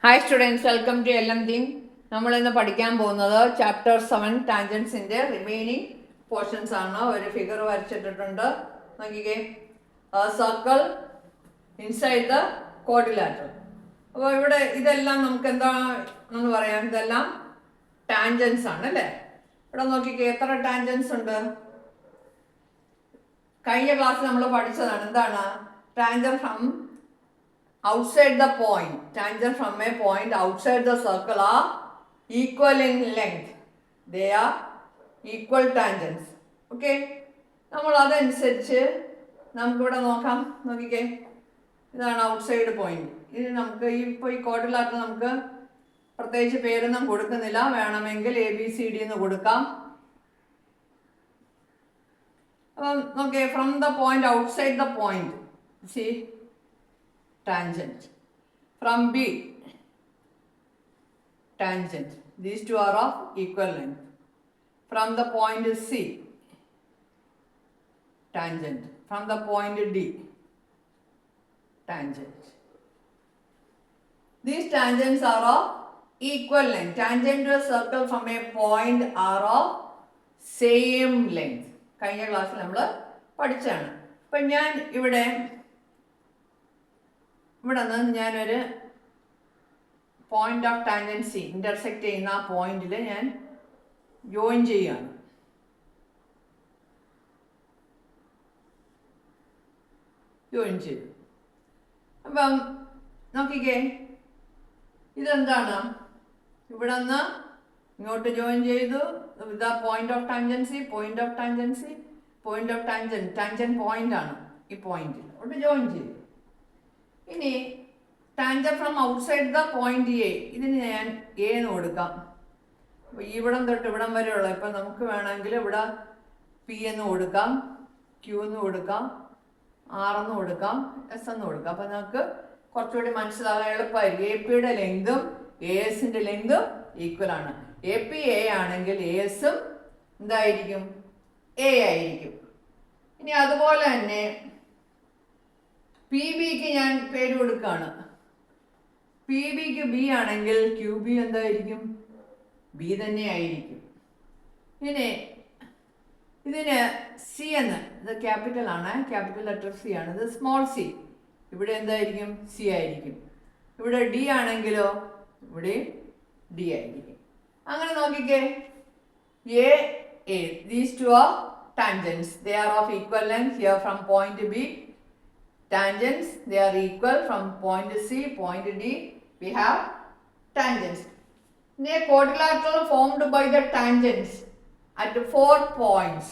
Hi students, welcome to L M thing. നമ്മൾ ഇന്ന് പഠിക്കാൻ പോകുന്നത് ചാപ്റ്റർ 7 ടാൻജൻസിൻ്റെ റിമൈനിങ് പോർഷൻസ് ആണ്. ഒരു ഫിഗർ വരച്ചിട്ടിട്ടുണ്ട്, നോക്കിക്കേ. Circle inside the quadrilateral. അപ്പോൾ ഇവിടെ ഇതെല്ലാം നമുക്ക് എന്താണെന്ന് പറയാം, ഇതെല്ലാം ടാൻജൻസ് ആണ് അല്ലേ. ഇവിടെ നോക്കിക്കേ, എത്ര ടാൻജൻസ് ഉണ്ട്. കഴിഞ്ഞ ക്ലാസ്സിൽ നമ്മൾ പഠിച്ചതാണ്. എന്താണ് tangent from outside the point? Tangent from a point outside the circle are equal in length. They are equal tangents. Okay, നമ്മൾ അതനുസരിച്ച് നമുക്കിവിടെ നോക്കാം. നോക്കിക്കേ, ഇതാണ് ഔട്ട്സൈഡ് പോയിന്റ്. ഇത് നമുക്ക് ഇപ്പോൾ ഈ ക്വാഡ്രിലാറ്ററൽ നമുക്ക് പ്രത്യേകിച്ച് പേരൊന്നും കൊടുക്കുന്നില്ല. വേണമെങ്കിൽ ABCD എന്ന് കൊടുക്കാം. അപ്പം നോക്കിയേ, from the point outside the point, C tangent. From B, tangent. These two are of equal length. From the point C, tangent. From the point D, tangent. These tangents are of equal length. Tangent to a circle from a point are of same length. കഴിഞ്ഞ ക്ലാസ്സിൽ നമ്മൾ പഠിച്ചാണ്. അപ്പം ഞാൻ ഇവിടെ നിന്ന് ഞാനൊരു point of tangency intersect ചെയ്യുന്ന ആ പോയിന്റിൽ ഞാൻ ജോയിൻ ചെയ്യുകയാണ്. ജോയിൻ ചെയ്തു. അപ്പം നോക്കിക്കേ, ഇതെന്താണ്, ഇവിടെ നിന്ന് ഇങ്ങോട്ട് ജോയിൻ ചെയ്തു. ഇതാ point of tangency, point of tangency, point of tangent, tangent point ആണ് ഈ പോയിന്റിൽ. അവിടെ ജോയിൻ ചെയ്തു. ഇനി tangent from outside the point A, ഇതിന് ഞാൻ എ എന്ന് കൊടുക്കാം. അപ്പോൾ ഇവിടം തൊട്ട് ഇവിടം വരെയുള്ള, ഇപ്പം നമുക്ക് വേണമെങ്കിൽ ഇവിടെ പി എന്ന് കൊടുക്കാം, ക്യൂ എന്ന് കൊടുക്കാം, ആർ എന്ന് കൊടുക്കാം, എസ് എന്ന് കൊടുക്കാം. അപ്പം നമുക്ക് കുറച്ചുകൂടി മനസ്സിലാകാൻ എളുപ്പമായിരിക്കും. എ പിയുടെ ലെങ്തും എ എസിൻ്റെ ലെങ്തും ഈക്വൽ ആണ്. എ പി എ ആണെങ്കിൽ എ എസും എന്തായിരിക്കും, എ ആയിരിക്കും. ഇനി അതുപോലെ തന്നെ പി ബിക്ക് ഞാൻ പേര് കൊടുക്കുകയാണ്. പി ബിക്ക് ബി ആണെങ്കിൽ ക്യൂ ബി എന്തായിരിക്കും, ബി തന്നെ ആയിരിക്കും. ഇനി ഇതിന് സി എന്ന്, ഇത് ക്യാപിറ്റൽ ആണ്, ക്യാപിറ്റൽ ലെറ്റർ സി ആണ്. ഇത് സ്മോൾ സി, ഇവിടെ എന്തായിരിക്കും, സി ആയിരിക്കും. ഇവിടെ ഡി ആണെങ്കിലോ ഇവിടെ ഡി ആയിരിക്കും. അങ്ങനെ നോക്കിക്കേ, A these two are tangents. They are of equal length. Here from point B, tangents, they are equal. From point C, point D, we have tangents. In a quadrilateral formed by the tangents at 4 points,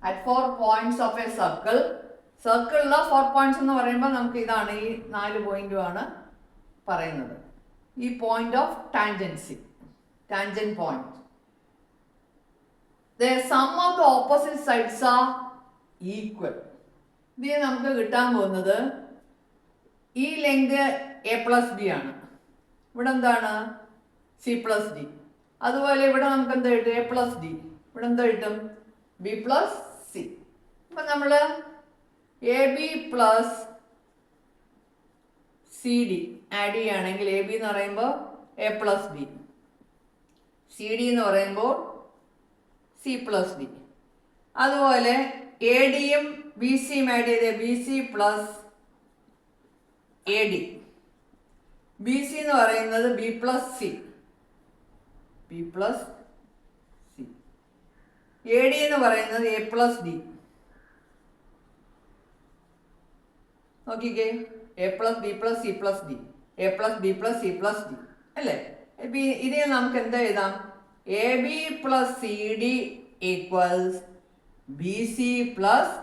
at 4 points of a circle, സർക്കിളിൽ 4 points എന്ന് പറയുമ്പോൾ നമുക്ക് ഇതാണ്, ഈ 4 പോയിന്റുമാണ് പറയുന്നത്. ഈ point of tangency, tangent point. The sum of the opposite sides are equal. ഇതിന് നമുക്ക് കിട്ടാൻ പോകുന്നത് ഈ ലെങ്ത് എ പ്ലസ് ബി ആണ്. ഇവിടെ എന്താണ്, സി പ്ലസ് ഡി. അതുപോലെ ഇവിടെ നമുക്ക് എന്താ കിട്ടും, എ പ്ലസ് ഡി. ഇവിടെ എന്താ കിട്ടും, ബി പ്ലസ് സി. അപ്പം നമ്മൾ A B plus C D add ചെയ്യുകയാണെങ്കിൽ, എ ബി എന്ന് പറയുമ്പോൾ A plus B, C D എന്ന് പറയുമ്പോൾ സി പ്ലസ് ഡി. അതുപോലെ എ ഡിയും ബി സിയും ആഡ് ചെയ്ത് B C plus A D. B C എന്ന് പറയുന്നത് B plus C, B plus C. A D എന്ന് പറയുന്നത് എ പ്ലസ് ഡി. നോക്കിക്കേ, A plus B plus C plus D, A plus B plus C plus D അല്ലേ. ഇതിന് നമുക്ക് എന്താ എഴുതാം, A B plus C D equals B C plus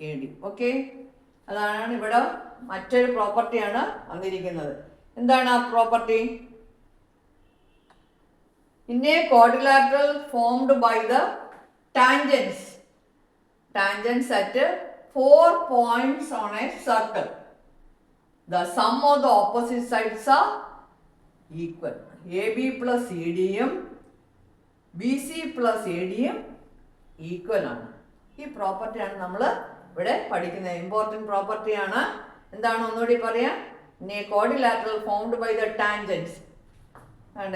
A D. Okay, അതാണ് ഇവിടെ മറ്റൊരു പ്രോപ്പർട്ടിയാണ് വന്നിരിക്കുന്നത്. എന്താണ് ആ property? In a quadrilateral formed by the tangents, tangents at 4 points on a circle, the sum of the opposite sides are equal. A B plus C ഡിയും B C plus A ഡിയും equal ആണ്. ഈ പ്രോപ്പർട്ടിയാണ് നമ്മൾ ഇവിടെ പഠിക്കുന്നത്. Important പ്രോപ്പർട്ടിയാണ്. എന്താണ് ഒന്നുകൂടി പറയാം, in a quadrilateral formed by the tangents. And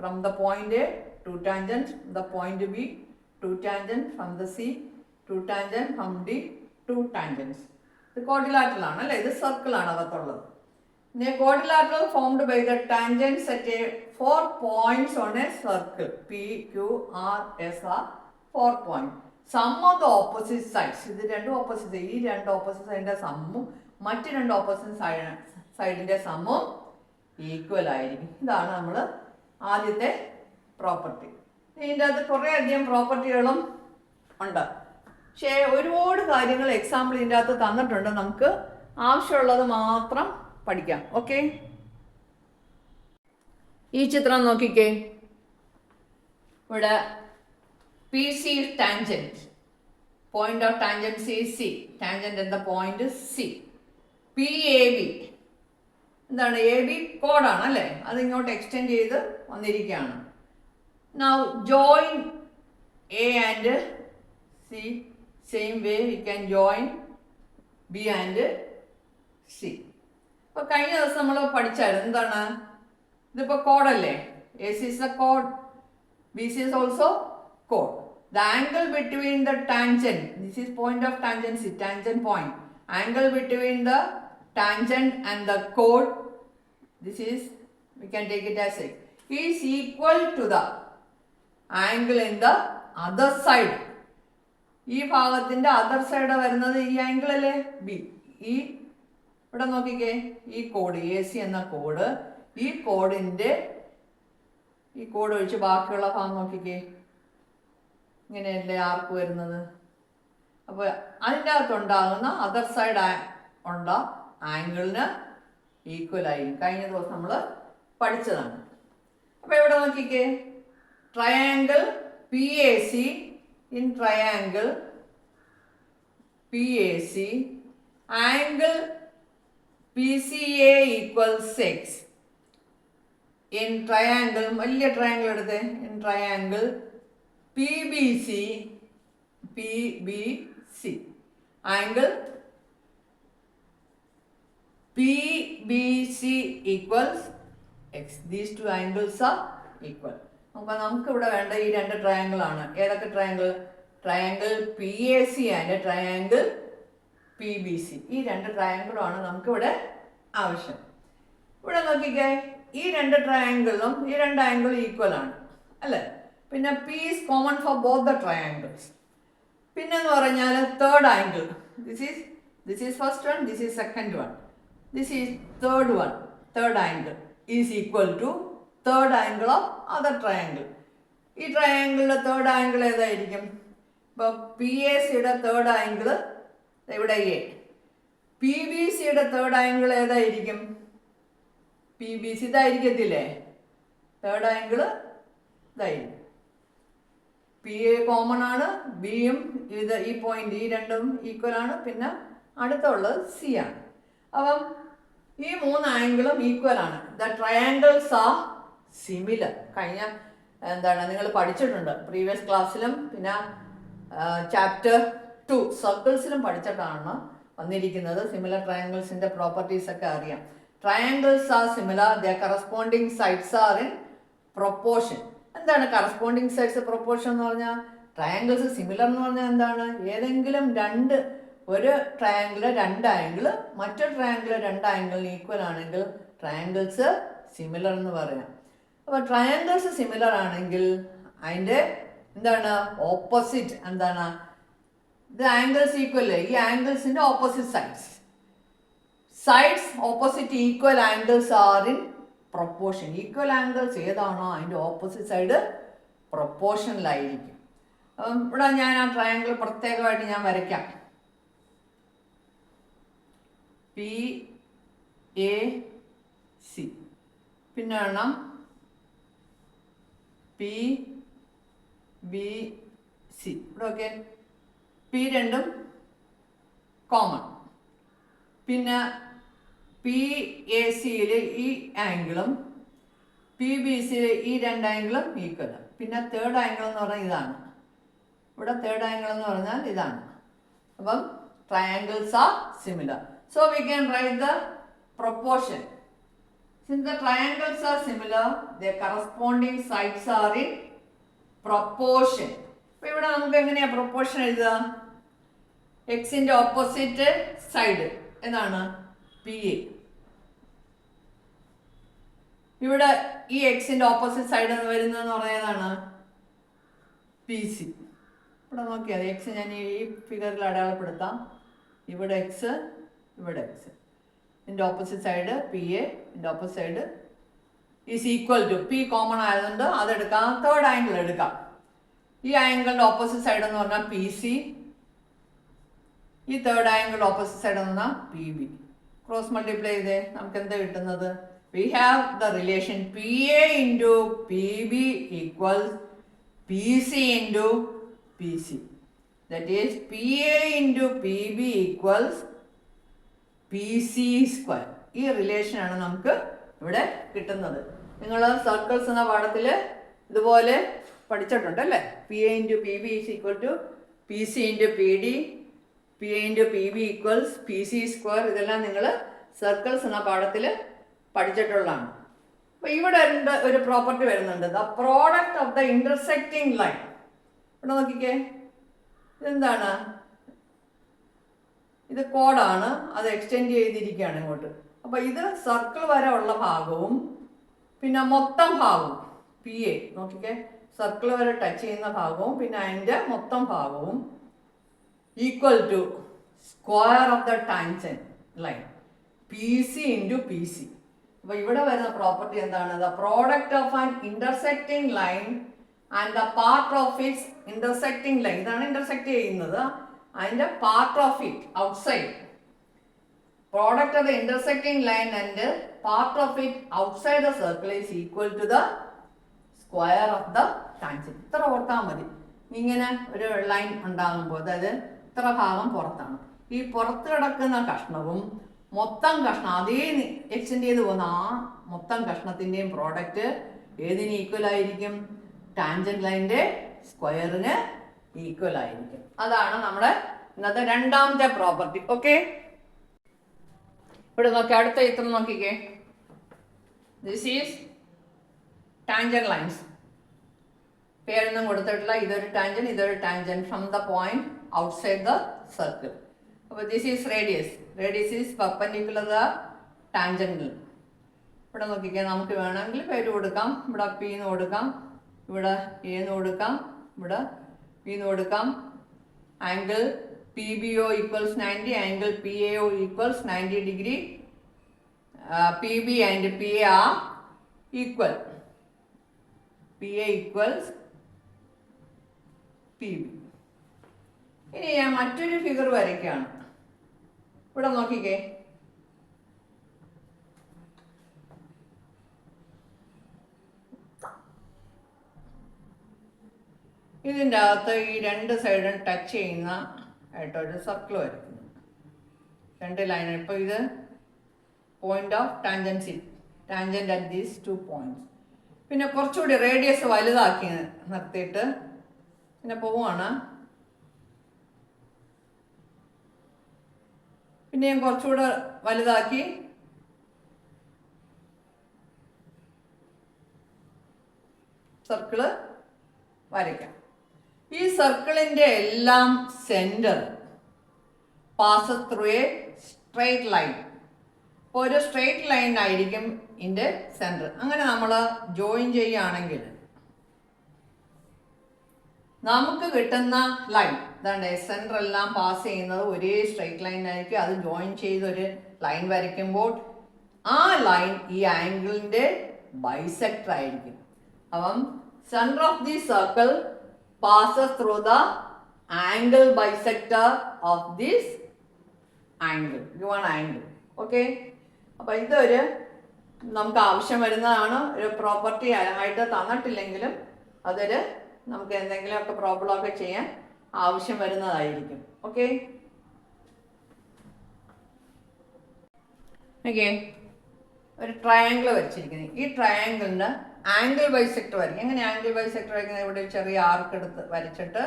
from the point A, 2 tangents, the point B, 2 tangents, from the C, 2 tangents, from D, 2 tangents. ഇത് quadrilateral ആണ് അല്ലേ, ഇത് സർക്കിൾ ആണ് അകത്തുള്ളത്. In a quadrilateral formed by the tangents at a 4 points on a circle, P, Q, R, S are 4 points. Sum of the opposite sides, ഇത് രണ്ട് opposite, ഈ രണ്ട് opposite സൈഡിൻ്റെ സമ്മും മറ്റ് രണ്ട് ഓപ്പോസിറ്റ് സൈഡിൻ്റെ സമ്മും ഈക്വൽ ആയിരിക്കും. ഇതാണ് നമ്മൾ ആദ്യത്തെ പ്രോപ്പർട്ടി. ഇതിൻ്റെ അകത്ത് കുറേ അധികം പ്രോപ്പർട്ടികളും ഉണ്ട്, പക്ഷേ ഒരുപാട് കാര്യങ്ങൾ എക്സാമ്പിൾ ഇതിൻ്റെ അകത്ത് തന്നിട്ടുണ്ട്. നമുക്ക് ആവശ്യമുള്ളത് മാത്രം പഠിക്കാം. ഓക്കെ, ഈ ചിത്രം നോക്കിക്കേ. ഇവിടെ P C tangent, point of tangent C C, tangent എന്ന point C. P A B എന്താണ്, എ ബി കോഡാണ് അല്ലേ, അത് ഇങ്ങോട്ട് എക്സ്റ്റെൻഡ് ചെയ്ത് വന്നിരിക്കുകയാണ്. Now join A and C, same way we can join B and C. അപ്പോൾ കഴിഞ്ഞ ദിവസം നമ്മൾ പഠിച്ചായിരുന്നു എന്താണ്, ഇതിപ്പോൾ കോഡല്ലേ, A C is A code, B C is also code. The angle between the tangent, this is point of tangent C, tangent point, angle between the tangent and the chord, this is, we can take it as a, is equal to the angle in the other side. ഈ ഭാഗത്തിൻ്റെ other side വരുന്നത് ഈ angle അല്ലേ, B. ഈ ഇവിടെ നോക്കിക്കേ, ഈ code A C എന്ന code, ഈ കോഡിൻ്റെ ഈ കോഡ് ഒഴിച്ച് ബാക്കിയുള്ള ഭാഗം നോക്കിക്കേ, ഇങ്ങനെയല്ലേ ആർക്ക് വരുന്നത്. അപ്പോൾ അതിൻ്റെ അകത്തുണ്ടാകുന്ന അതർ സൈഡ് ഉണ്ട ആംഗിളിന് ഈക്വൽ ആയിരിക്കും. കഴിഞ്ഞ ദിവസം നമ്മൾ പഠിച്ചതാണ്. അപ്പോൾ ഇവിടെ നോക്കിക്കേ, triangle P A C, in triangle P A C angle P C A equals X. In triangle, വലിയ ട്രയാങ്കിൾ എടുത്തേ, in triangle PBC, PBC, angle PBC equals X. These two angles are equal. അപ്പോൾ നമുക്ക് ഇവിടെ വേണ്ട ഈ രണ്ട് triangle ആണ്. ഏതൊക്കെ triangle? Triangle P A C and triangle P B C. ഈ രണ്ട് ട്രയാങ്കിളുമാണ് നമുക്കിവിടെ ആവശ്യം. ഇവിടെ നോക്കിക്കേ, ഈ രണ്ട് ട്രയാങ്കിളും ഈ രണ്ട് ആംഗിളും ഈക്വൽ ആണ് അല്ലേ. പിന്നെ P is common for both the triangles. പിന്നെന്ന് പറഞ്ഞാൽ third angle, this is first one, this is second one, this is third one. Third angle is equal to third angle of other triangle. ഈ ട്രയാങ്കിളിൻ്റെ third angle ഏതായിരിക്കും? ഇപ്പോൾ P A സിയുടെ third angle ഇവിടെ എ, P B സിയുടെ third angle ഏതായിരിക്കും? P B C ഇതായിരിക്കത്തില്ലേ, തേർഡ് ആംഗിൾ ഇതായിരിക്കും. പി എ കോമൺ ആണ്, ബിയും ഇത് ഈ പോയിന്റ് ഈ രണ്ടും ഈക്വൽ ആണ്, പിന്നെ അടുത്തുള്ളത് സി ആണ്. അപ്പം ഈ മൂന്ന് ആംഗിളും ഈക്വൽ ആണ്. The triangles are similar. കഴിഞ്ഞ എന്താണ് നിങ്ങൾ പഠിച്ചിട്ടുണ്ട് പ്രീവിയസ് ക്ലാസ്സിലും പിന്നെ ചാപ്റ്റർ 2 സർക്കിൾസിലും പഠിച്ചിട്ടാണ് വന്നിരിക്കുന്നത്. സിമിലർ ട്രയാങ്കിൾസിൻ്റെ പ്രോപ്പർട്ടീസ് ഒക്കെ അറിയാം. Triangles are similar, the corresponding sides are in proportion. എന്താണ് കറസ്പോണ്ടിങ് സൈഡ്സ് പ്രൊപ്പോർഷൻ എന്ന് പറഞ്ഞാൽ? ട്രയാങ്കിൾസ് സിമിലർ എന്ന് പറഞ്ഞാൽ എന്താണ്? ഏതെങ്കിലും ഒരു ട്രയാങ്കിള് രണ്ട് ആംഗിള് മറ്റൊരു ട്രയാങ്കിള് രണ്ട് ആംഗിളിന് ഈക്വൽ ആണെങ്കിൽ ട്രയാങ്കിൾസ് സിമിലർ എന്ന് പറയാം. അപ്പോൾ ട്രയാങ്കിൾസ് സിമിലർ ആണെങ്കിൽ അതിൻ്റെ എന്താണ് ഓപ്പോസിറ്റ് എന്താണ്? ഇത് ആംഗിൾസ് ഈക്വൽ, ഈ ആംഗിൾസിൻ്റെ opposite sides opposite equal angles are in proportion. Equal angles ഏതാണോ അതിൻ്റെ ഓപ്പോസിറ്റ് സൈഡ് പ്രൊപ്പോർഷനിലായിരിക്കും. അപ്പം ഇവിടെ ഞാൻ ആ ട്രയാങ്കിൾ പ്രത്യേകമായിട്ട് ഞാൻ വരയ്ക്കാം. പി എ സി, പിന്നെ എണ്ണം പി ബി സി. ഇവിടെ ഓക്കെ, പി രണ്ടും കോമൺ. പിന്നെ പി എ സിയിൽ ഈ ആംഗിളും പി ബി സിയിൽ ഈ രണ്ട് ആംഗിളും ഈക്വൽ. പിന്നെ തേർഡ് ആംഗിൾ എന്ന് പറഞ്ഞാൽ ഇതാണ്. ഇവിടെ തേർഡ് ആംഗിൾ എന്ന് പറഞ്ഞാൽ ഇതാണ്. അപ്പം triangles are similar. So we can write the proportion. Since the triangles are similar, their corresponding sides are in proportion. അപ്പോൾ ഇവിടെ നമുക്ക് എങ്ങനെയാ പ്രൊപ്പോർഷൻ എഴുതുക? എക്സിന്റെ ഓപ്പോസിറ്റ് സൈഡ് എന്നാണ് പി എ. ഇവിടെ ഈ എക്സിന്റെ ഓപ്പോസിറ്റ് സൈഡ് എന്ന് വരുന്നതെന്ന് പറയുന്നതാണ് പി സി. ഇവിടെ നോക്കിയാൽ എക്സ് ഞാൻ ഈ ഫിഗറിൽ അടയാളപ്പെടുത്താം. ഇവിടെ എക്സ്, ഇവിടെ എക്സ്. ഇതിൻ്റെ ഓപ്പോസിറ്റ് സൈഡ് പി എ, ഇതിൻ്റെ opposite side is equal to P common ആയതുകൊണ്ട് അതെടുക്കാം. തേർഡ് ആംഗിൾ എടുക്കാം. ഈ ആംഗിളിൻ്റെ ഓപ്പോസിറ്റ് സൈഡ് എന്ന് പറഞ്ഞാൽ പി സി, ഈ തേർഡ് ആംഗിളിൻ്റെ ഓപ്പോസിറ്റ് സൈഡ് എന്ന് പറഞ്ഞാൽ പി ബി. ക്രോസ് മൾട്ടിപ്ലൈ ചെയ്തേ നമുക്ക് എന്താ കിട്ടുന്നത്? We have the relation PA into PB equals PC into PC. That is PA into PB equals PC square. ഈ റിലേഷൻ ആണ് നമുക്ക് ഇവിടെ കിട്ടുന്നത്. നിങ്ങൾ സർക്കിൾസ് എന്ന പാഠത്തിൽ ഇതുപോലെ പഠിച്ചിട്ടുണ്ട് അല്ലേ? PA into PB is equal to PC into PD, PA into PB equals PC square. ഇതെല്ലാം നിങ്ങൾ സർക്കിൾസ് എന്ന പാഠത്തിൽ പഠിച്ചിട്ടുള്ളതാണ്. അപ്പോൾ ഇവിടെ ഒരു പ്രോപ്പർട്ടി വരുന്നുണ്ട്, the product of the intersecting line. ഇവിടെ നോക്കിക്കേ, ഇതെന്താണ്? ഇത് കോഡാണ്, അത് എക്സ്റ്റെൻഡ് ചെയ്തിരിക്കുകയാണ് ഇങ്ങോട്ട്. അപ്പോൾ ഇത് സർക്കിൾ വരെ ഉള്ള ഭാഗവും പിന്നെ മൊത്തം ഭാഗവും പി എ നോക്കിക്കേ, സർക്കിൾ വരെ ടച്ച് ചെയ്യുന്ന ഭാഗവും പിന്നെ അതിൻ്റെ മൊത്തം ഭാഗവും equal to square of the tangent line P C into P C. അപ്പോൾ ഇവിടെ വരുന്ന പ്രോപ്പർട്ടി എന്താണ്? The product of an intersecting line and the part of its intersecting line. ഇതാണ് ഇന്റർസെക്ട് ചെയ്യുന്നത്, അതിൻ്റെ part of it outside. Product of the intersecting line and part of it outside the circle is equal to the square of the tangent. ഇത്ര ഓർത്താൽ മതി. ഇങ്ങനെ ഒരു line ഉണ്ടാകുമ്പോൾ, അതായത് ഇത്ര ഭാഗം പുറത്താണ്, ഈ പുറത്ത് കിടക്കുന്ന കഷ്ണവും മൊത്തം കഷ്ണം അതേ എക്സ്റ്റെൻഡ് ചെയ്ത് പോകുന്ന ആ മൊത്തം കഷ്ണത്തിൻ്റെയും പ്രോഡക്റ്റ് ഏതിന് ഈക്വൽ ആയിരിക്കും? ടാൻജന്റ് ലൈൻ്റെ സ്ക്വയറിന് ഈക്വൽ ആയിരിക്കും. അതാണ് നമ്മുടെ ഇന്നത്തെ രണ്ടാമത്തെ പ്രോപ്പർട്ടി. ഓക്കെ, ഇവിടെ നോക്കി, അടുത്ത ചിത്രം നോക്കിക്കേ. This is tangent lines. പേരൊന്നും കൊടുത്തിട്ടില്ല. ഇതൊരു ടാൻജന്റ്, ഇതൊരു tangent from the point outside the circle. അപ്പോൾ this is radius. Radius is perpendicular the ടാൻജന്റിൽ. ഇവിടെ നോക്കിക്കാൻ നമുക്ക് വേണമെങ്കിൽ പേര് കൊടുക്കാം. ഇവിടെ പി എന്ന് കൊടുക്കാം, ഇവിടെ എ എന്ന് കൊടുക്കാം, ഇവിടെ പി എന്ന് കൊടുക്കാം. Angle P B O equals 90, angle P A O equals 90 degree. P B and P A are equal. P A equals P B. ഇനി ഞാൻ മറ്റൊരു ഫിഗർ വരയ്ക്കുകയാണ്. ഇവിടെ നോക്കിക്കേ, ഇതിൻ്റെ അകത്ത് ഈ രണ്ട് സൈഡും ടച്ച് ചെയ്യുന്ന ആയിട്ടൊരു സർക്കിൾ വരയ്ക്കുന്നു. രണ്ട് ലൈൻ. ഇപ്പോൾ ഇത് point of tangency, tangent at these 2 points. പിന്നെ കുറച്ചുകൂടി റേഡിയസ് വലുതാക്കി നിർത്തിയിട്ട് പിന്നെ പോവുകയാണ്. പിന്നെ ഞാൻ കുറച്ചുകൂടെ വലുതാക്കി സർക്കിള് വരയ്ക്കാം. ഈ സർക്കിളിൻ്റെ എല്ലാം centre passes through A straight line. ഒരു സ്ട്രെയിറ്റ് ലൈൻ ആയിരിക്കും ഇതിൻ്റെ സെൻറ്റർ. അങ്ങനെ നമ്മൾ ജോയിൻ ചെയ്യുകയാണെങ്കിൽ നമുക്ക് കിട്ടുന്ന ലൈൻ ഇതാണ്ട്, സെൻറ്റർ എല്ലാം പാസ് ചെയ്യുന്നത് ഒരേ സ്ട്രെയിറ്റ് ലൈൻ ആയിരിക്കും. അത് ജോയിൻ ചെയ്തൊരു ലൈൻ വരയ്ക്കുമ്പോൾ ആ ലൈൻ ഈ ആംഗിളിൻ്റെ ബൈസെക്ടർ ആയിരിക്കും. അപ്പം centre of the circle passes through the angle bisector of this angle, given angle. Okay, അപ്പോൾ ഇതൊരു നമുക്ക് ആവശ്യം വരുന്നതാണ്. ഒരു പ്രോപ്പർട്ടി ആയിട്ട് തന്നിട്ടില്ലെങ്കിലും അതൊരു നമുക്ക് എന്തെങ്കിലുമൊക്കെ പ്രോബ്ലമൊക്കെ ചെയ്യാൻ ആവശ്യം വരുന്നതായിരിക്കും. ഓക്കെ, ഓക്കെ, ഒരു ട്രയാങ്കിൾ വരച്ചിരിക്കുന്നത്. ഈ ട്രയാങ്കിളിന് ആംഗിൾ ബൈസെക്ടർ വരയ്ക്കും. എങ്ങനെ ആംഗിൾ ബൈസെക്ടർ വരയ്ക്കുന്നത്? ഇവിടെ ചെറിയ ആർക്ക് എടുത്ത് വരച്ചിട്ട്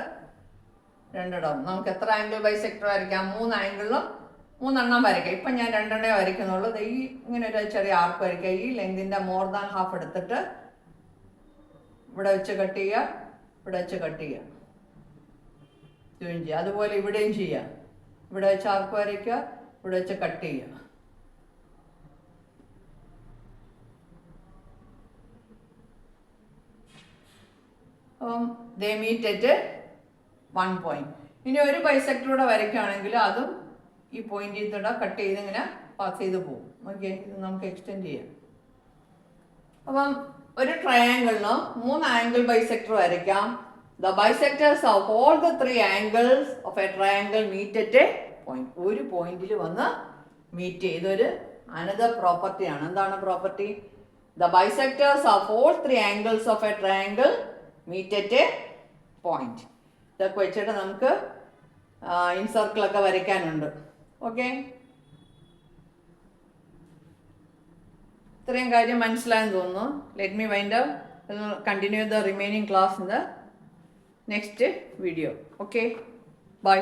രണ്ടിടവും നമുക്ക് എത്ര ആംഗിൾ ബൈസെക്ടർ വരയ്ക്കാം? 3 ആംഗിളിലും 3 വരയ്ക്കുക. ഇപ്പം ഞാൻ 2 വരയ്ക്കുന്നുള്ളൂ. ഈ ഇങ്ങനെ ഒരു ചെറിയ ആർക്ക് വരയ്ക്കുക. ഈ ലെങ്തിൻ്റെ മോർ ദാൻ ഹാഫ് എടുത്തിട്ട് ഇവിടെ വെച്ച് കട്ട് ചെയ്യുക, ഇവിടെ വെച്ച് കട്ട് ചെയ്യുക, ജോയിൻ ചെയ്യുക. അതുപോലെ ഇവിടെയും ചെയ്യുക. ഇവിടെ വെച്ച് ആർക്ക് വരയ്ക്കുക, ഇവിടെ വെച്ച് കട്ട് ചെയ്യുക. They meet at 1 point. ഇനി ഒരു ബൈസെക്ടർ കൂടെ വരയ്ക്കുകയാണെങ്കിൽ അതും ഈ പോയിന്റിൽ കൂടെ കട്ട് ചെയ്ത് ഇങ്ങനെ പാസ് ചെയ്ത് പോകും. ഓക്കെ, ഇത് നമുക്ക് എക്സ്റ്റെൻഡ് ചെയ്യാം. അപ്പം ഒരു ട്രയാങ്കിളിന് 3 ആംഗിൾ ബൈസെക്ടർ വരയ്ക്കാം. The bisectors of all the 3 angles of a triangle meet at a point. ഒരു പോയിന്റിൽ വന്ന് മീറ്റ് ചെയ്തൊരു അനദർ പ്രോപ്പർട്ടിയാണ്. എന്താണ് property? The bisectors of all 3 angles of a triangle meet at a point. ഇതൊക്കെ വെച്ചിട്ട് നമുക്ക് ഇൻസർക്കിളൊക്കെ വരയ്ക്കാനുണ്ട്. ഓക്കെ, ഇത്രയും കാര്യം മനസ്സിലായെന്ന് തോന്നുന്നു. Let me wind up, continue the remaining class in the next video. Okay, by.